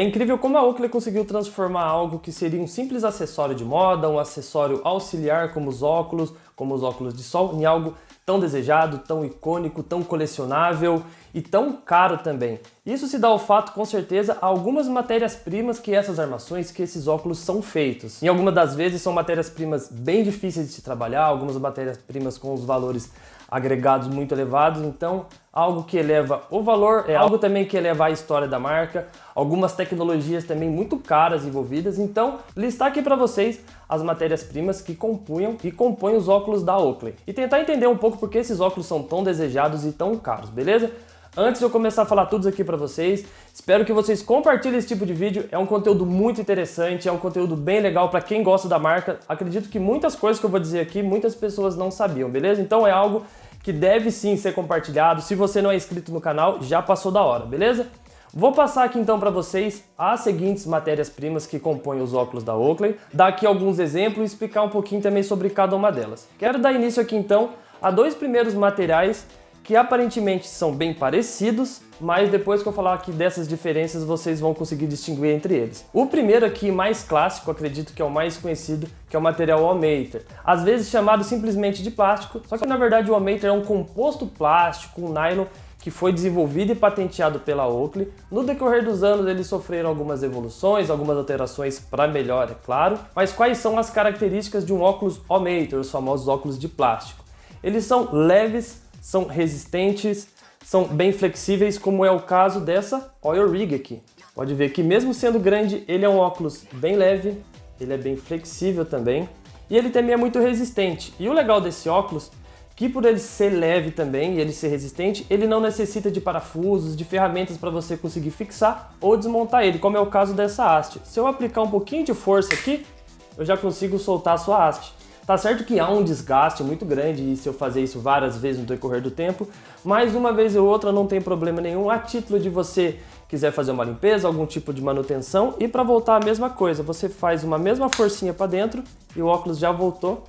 É incrível como a Oakley conseguiu transformar algo que seria um simples acessório de moda, um acessório auxiliar como os óculos de sol, em algo tão desejado, tão icônico, tão colecionável e tão caro também. Isso se dá ao fato, com certeza, a algumas matérias-primas que essas armações, que esses óculos são feitos. E algumas das vezes são matérias-primas bem difíceis de se trabalhar, algumas matérias-primas com os valores agregados muito elevados, então algo que eleva o valor, é algo também que eleva a história da marca, algumas tecnologias também muito caras envolvidas, então listar aqui para vocês as matérias-primas que compõem os óculos da Oakley e tentar entender um pouco por que esses óculos são tão desejados e tão caros, beleza? Antes de eu começar a falar tudo aqui para vocês, espero que vocês compartilhem esse tipo de vídeo, é um conteúdo muito interessante, é um conteúdo bem legal para quem gosta da marca. Acredito que muitas coisas que eu vou dizer aqui, muitas pessoas não sabiam, beleza? Então é algo que deve sim ser compartilhado. Se você não é inscrito no canal, já passou da hora, beleza? Vou passar aqui então para vocês as seguintes matérias-primas que compõem os óculos da Oakley, dar aqui alguns exemplos e explicar um pouquinho também sobre cada uma delas. Quero dar início aqui então a dois primeiros materiais que aparentemente são bem parecidos, mas depois que eu falar aqui dessas diferenças, vocês vão conseguir distinguir entre eles. O primeiro aqui, mais clássico, acredito que é o mais conhecido, que é o material All-Mater. Às vezes chamado simplesmente de plástico, só que na verdade o All-Mater é um composto plástico, um nylon, que foi desenvolvido e patenteado pela Oakley. No decorrer dos anos eles sofreram algumas evoluções, algumas alterações para melhor, é claro. Mas quais são as características de um óculos All-Mater, os famosos óculos de plástico? Eles são leves, são resistentes, são bem flexíveis, como é o caso dessa Oil Rig aqui. Pode ver que mesmo sendo grande, ele é um óculos bem leve, ele é bem flexível também, e ele também é muito resistente. E o legal desse óculos, que por ele ser leve também e ele ser resistente, ele não necessita de parafusos, de ferramentas para você conseguir fixar ou desmontar ele, como é o caso dessa haste. Se eu aplicar um pouquinho de força aqui, eu já consigo soltar a sua haste. Tá certo que há um desgaste muito grande e se eu fazer isso várias vezes no decorrer do tempo, mas uma vez ou outra não tem problema nenhum, a título de você quiser fazer uma limpeza, algum tipo de manutenção, e para voltar a mesma coisa, você faz uma mesma forcinha para dentro e o óculos já voltou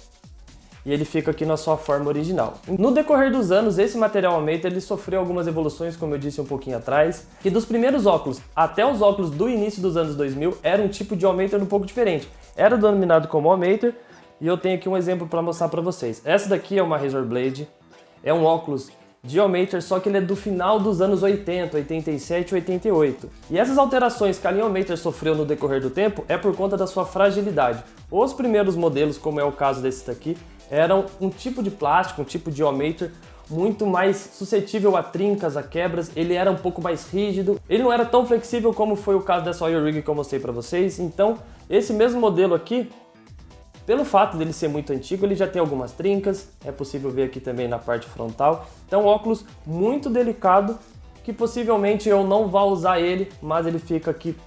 e ele fica aqui na sua forma original. No decorrer dos anos, esse material All-Mater ele sofreu algumas evoluções, como eu disse um pouquinho atrás, que dos primeiros óculos até os óculos do início dos anos 2000 era um tipo de All-Mater um pouco diferente. Era denominado como All-Mater. E eu tenho aqui um exemplo para mostrar para vocês. Essa daqui é uma Razor Blade, é um óculos de All-Mater, só que ele é do final dos anos 80, 87, 88. E essas alterações que a linha All-Mater sofreu no decorrer do tempo é por conta da sua fragilidade. Os primeiros modelos, como é o caso desse daqui, eram um tipo de plástico, um tipo de All-Mater muito mais suscetível a trincas, a quebras, ele era um pouco mais rígido, ele não era tão flexível como foi o caso dessa Oil Rig que eu mostrei para vocês. Então, esse mesmo modelo aqui, pelo fato dele ser muito antigo, ele já tem algumas trincas, é possível ver aqui também na parte frontal. Então, óculos muito delicado, que possivelmente eu não vá usar ele, mas ele fica aqui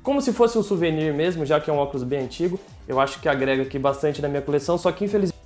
como se fosse um souvenir mesmo, já que é um óculos bem antigo. Eu acho que agrega aqui bastante na minha coleção, só que infelizmente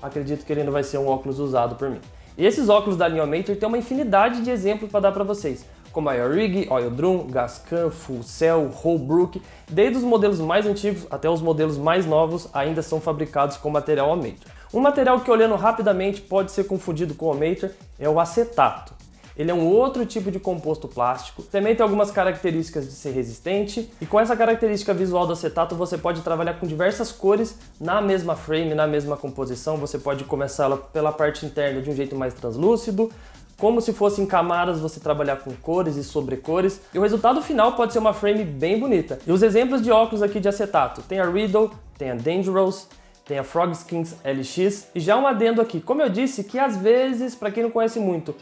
acredito que ele não vai ser um óculos usado por mim. E esses óculos da linha All-Mater tem uma infinidade de exemplos para dar para vocês, como a Oil Rig, Oil Drum, Gascam, Full Cell, Holbrook, desde os modelos mais antigos até os modelos mais novos ainda são fabricados com material All-Mater. Um material que, olhando rapidamente, pode ser confundido com All-Mater é o acetato. Ele é um outro tipo de composto plástico, também tem algumas características de ser resistente, e com essa característica visual do acetato você pode trabalhar com diversas cores na mesma frame, na mesma composição. Você pode começar ela pela parte interna de um jeito mais translúcido, como se fosse em camadas, você trabalhar com cores e sobrecores, e o resultado final pode ser uma frame bem bonita. E os exemplos de óculos aqui de acetato, tem a Riddle, tem a Dangerous, tem a Frogskins LX, e já um adendo aqui, como eu disse, que às vezes, para quem não conhece muito,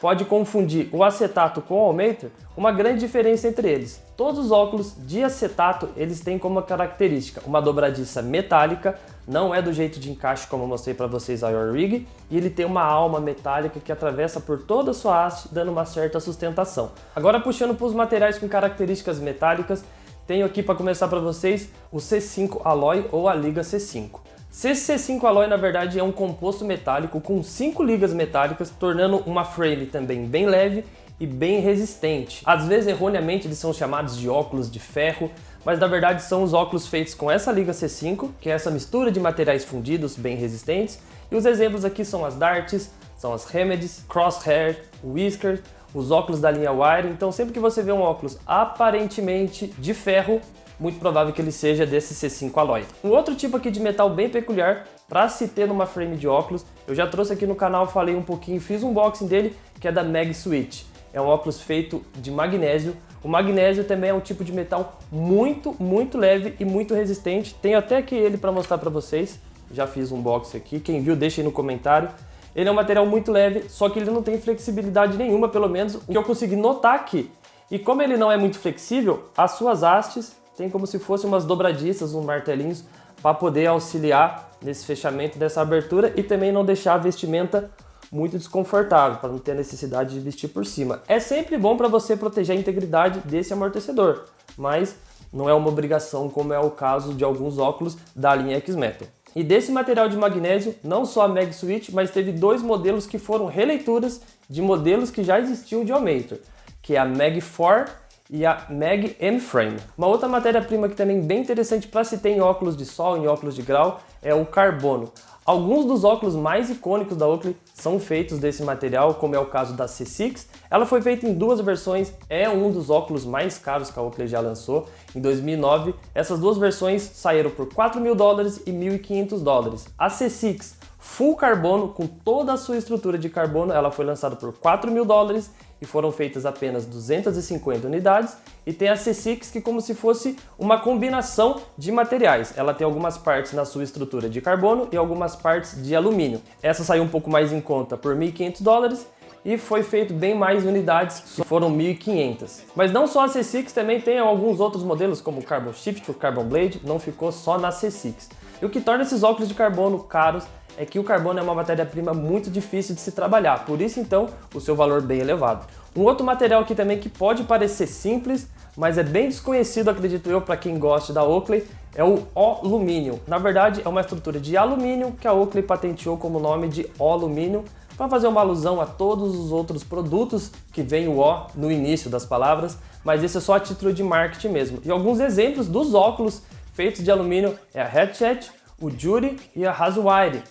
pode confundir o acetato com o All-Mater, uma grande diferença entre eles. Todos os óculos de acetato, eles têm como característica uma dobradiça metálica, não é do jeito de encaixe como eu mostrei para vocês a Oil Rig, e ele tem uma alma metálica que atravessa por toda a sua haste, dando uma certa sustentação. Agora, puxando para os materiais com características metálicas, tenho aqui para começar para vocês o C5 Alloy ou a liga C5. Esse C5 Alloy, na verdade, é um composto metálico com 5 ligas metálicas, tornando uma frame também bem leve e bem resistente. Às vezes, erroneamente, eles são chamados de óculos de ferro, mas na verdade são os óculos feitos com essa liga C5, que é essa mistura de materiais fundidos bem resistentes. E os exemplos aqui são as Darts, são as Remedies, Crosshair, Whisker, os óculos da linha Wire. Então sempre que você vê um óculos aparentemente de ferro, muito provável que ele seja desse C5 Alloy. Um outro tipo aqui de metal bem peculiar para se ter numa frame de óculos, eu já trouxe aqui no canal, falei um pouquinho, fiz um unboxing dele, que é da MagSwitch. É um óculos feito de magnésio. O magnésio também é um tipo de metal muito leve e muito resistente. Tenho até aqui ele para mostrar para vocês. Já fiz um unboxing aqui, quem viu deixa aí no comentário. Ele é um material muito leve, só que ele não tem flexibilidade nenhuma, pelo menos o que eu consegui notar aqui. E como ele não é muito flexível, as suas hastes tem como se fossem umas dobradiças, uns martelinhos, para poder auxiliar nesse fechamento dessa abertura e também não deixar a vestimenta muito desconfortável, para não ter a necessidade de vestir por cima. É sempre bom para você proteger a integridade desse amortecedor, mas não é uma obrigação, como é o caso de alguns óculos da linha X-Metal. E desse material de magnésio, não só a MagSwitch, mas teve dois modelos que foram releituras de modelos que já existiam de Augmentor, que é a Mag4 e a Mag M-Frame. Uma outra matéria-prima que também bem interessante para se ter em óculos de sol, em óculos de grau, é o carbono. Alguns dos óculos mais icônicos da Oakley são feitos desse material, como é o caso da C6. Ela foi feita em duas versões, é um dos óculos mais caros que a Oakley já lançou. Em 2009, essas duas versões saíram por $4.000 e $1.500. A C6 Full Carbono, com toda a sua estrutura de carbono, ela foi lançada por $4.000 e foram feitas apenas 250 unidades. E tem a C6 que como se fosse uma combinação de materiais. Ela tem algumas partes na sua estrutura de carbono e algumas partes de alumínio. Essa saiu um pouco mais em conta por $1.500 e foi feito bem mais unidades, que foram 1.500. Mas não só a C6, também tem alguns outros modelos como o Carbon Shift, o Carbon Blade, não ficou só na C6. E o que torna esses óculos de carbono caros é que o carbono é uma matéria-prima muito difícil de se trabalhar, por isso então o seu valor bem elevado. Um outro material aqui também que pode parecer simples, mas é bem desconhecido, acredito eu, para quem gosta da Oakley, é o alumínio. Na verdade é uma estrutura de alumínio que a Oakley patenteou como nome de alumínio, para fazer uma alusão a todos os outros produtos que vem o O no início das palavras, mas esse é só a título de marketing mesmo. E alguns exemplos dos óculos feitos de alumínio é a Headset, o Jury e a Haswire.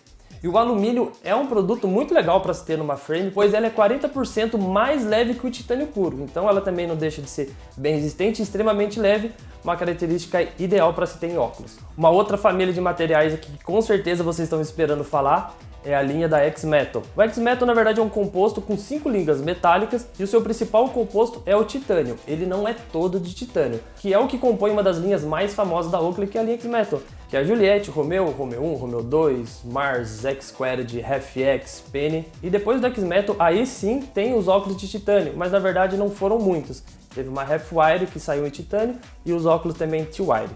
E o alumínio é um produto muito legal para se ter numa frame, pois ela é 40% mais leve que o titânio puro. Então ela também não deixa de ser bem resistente e extremamente leve, uma característica ideal para se ter em óculos. Uma outra família de materiais aqui que com certeza vocês estão esperando falar é a linha da X-Metal. O X-Metal na verdade é um composto com 5 ligas metálicas e o seu principal composto é o titânio. Ele não é todo de titânio, que é o que compõe uma das linhas mais famosas da Oakley, que é a linha X-Metal, que é a Juliette, Romeo, Romeo 1, Romeo 2, Mars, X-Squared, FX, Penny. E depois do X-Metal, aí sim tem os óculos de titânio, mas na verdade não foram muitos. Teve uma Half-Wire que saiu em titânio e os óculos também T-Wire.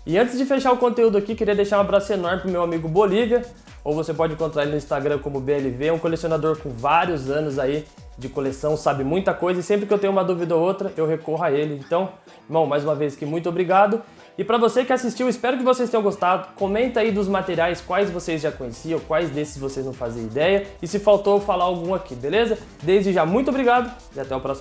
E antes de fechar o conteúdo aqui, queria deixar um abraço enorme pro meu amigo Bolívia, ou você pode encontrar ele no Instagram como BLV, é um colecionador com vários anos aí de coleção, sabe muita coisa e sempre que eu tenho uma dúvida ou outra, eu recorro a ele. Então, irmão, mais uma vez aqui, muito obrigado. E para você que assistiu, espero que vocês tenham gostado. Comenta aí dos materiais, quais vocês já conheciam, quais desses vocês não faziam ideia. E se faltou eu falar algum aqui, beleza? Desde já, muito obrigado e até o próximo.